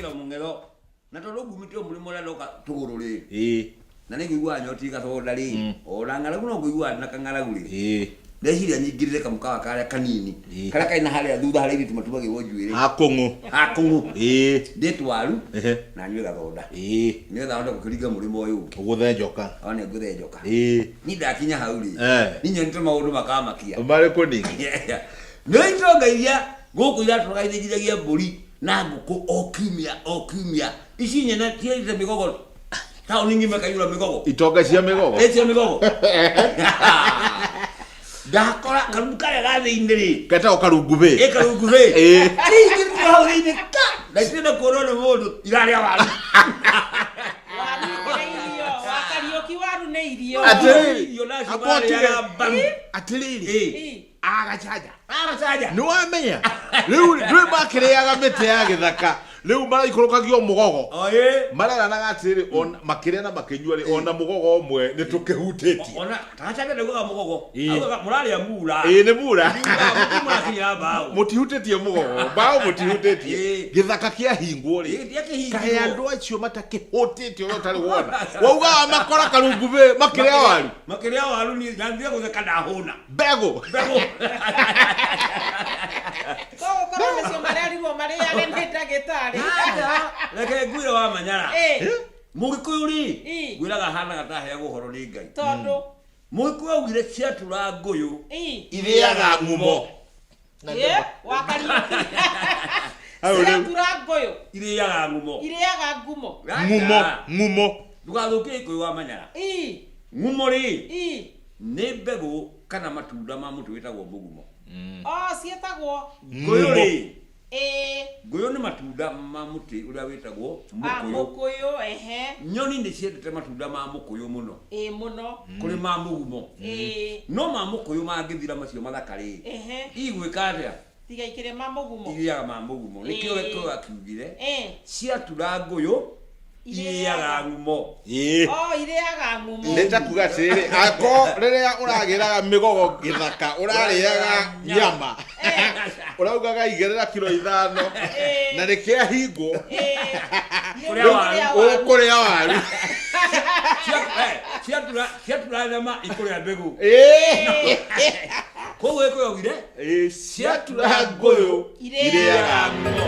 Nĩgetha mũng'etho na tondũ ngumĩte mũrĩmo ũrĩa ndoka tũgũrũ rĩ. Na nĩngĩiguaga nyoti gathoda rĩ. Ona ng'aragu no ngĩiguaga na kang'aragu rĩ. Ndeciria nyingĩrĩre kamũkawa karĩa kanini. Karĩa kaĩ na harĩa thutha harĩa ithuĩ tumagĩrwo njuĩrĩ. Hakũng'ũ. Ndĩtwaru na nyue gathoda. Nĩgetha hote gũkĩringa mũrĩmo ũyũ ũngĩ. Ũgũthe njoka. One ngũthe njoka. Ni ndakinya hau rĩ. Niĩ nĩtũ maũndũ makamakia. Marĩkũ ningĩ? Nĩ itonga iria gũkũ iratũraga ithĩnjithagia mbũri na ngũkũ o kiumia. Ici nyene tiĩrĩte mĩgogo. Taũni ng'ima kaiyũra mĩgogo. Itonga cia mĩgogo? Cia mĩgogo. Ndakora karungu karĩa gathĩ-inĩ rĩ. Getagwo karungubĩ. Karungubĩ. Ingĩrutwo hau thĩinĩ ka. Na itirenda kuonwo nĩ mũndũ irarĩa waru. Wakariũki waru nĩ irio. Atĩrĩrĩ. Agacaja. Nĩ wamenya? Rĩu makĩrĩaga mĩtĩ ya gĩthaka. Rĩu maraikũrũkagio mũgogo. Mareranaga atĩrĩrĩ makĩrĩa na makĩnyua rĩ ona mũgogo ũmwe nĩ tũkĩhutĩtie. Ona tagacaga ndaugaga mũgogo. Augaga mũrarĩa mura. Nĩ mura. Mũrakinya mbaũ. Mũtihutĩtie mũgogo. Mbaũ mũtihutĩtie. Gĩthaka kĩahingwo rĩ. Kaĩ andũ acio matakĩhutĩtie ũrĩa ũtarĩ wona. Waugaga makora karungubĩ makĩrĩa waru. Makĩrĩa waru niĩ ndathiĩ gũtheka ndahũna. Mbegũ. Korwo nacio marĩarirwo marĩage nĩ ndagĩtarĩ. Reke ngwĩre wa Manyara. Mũgĩkũyũ rĩ. Ngwĩraga hanaga ta heagwo ũhoro nĩ Ngai. Tondũ Mũgĩkũyũ augire ciatura ngũyũ irĩaga ngumo. Wakariũki. Ciatura ngũyũ irĩaga ngumo. Irĩaga ngumo. Ngumo. Ndũgathũkie Gĩkũyũ wa Manyara. Ngumo rĩ. Nĩ mbegũ kana matunda ma mũtĩ wĩtagwo mũgumo. Ciĩtagwo ngũyũ rĩ. Ngũyũ nĩ matunda ma mũtĩ ũrĩa wĩtagwo mũkũyũ. Nyoni nĩ ciendete matunda ma mũkũyũ mũno. Mũno. Kũrĩ ma mũgumo. No ma mũkũyũ mangĩthira macio mathaka rĩ. Igwĩka atĩa? Tigaikĩre ma mũgumo. Irĩaga ma mũgumo. Nĩkĩo Gĩkũyũ akiugire ciatura ngũyũ irĩaga ngumo. Irĩaga ngumo. Nĩ kuga atĩrĩrĩ ako rĩrĩa ũragĩraga mĩgogo gĩthaka ũrarĩaga nyama. Ũraugaga igĩrĩra kilo 5 na rĩkĩahingwo. Kũrĩa waru. Ciatura nyama ikũrĩa mbegũ. Koguo Gĩkũyũ augire ciatura ngũyũ irĩaga ngumo.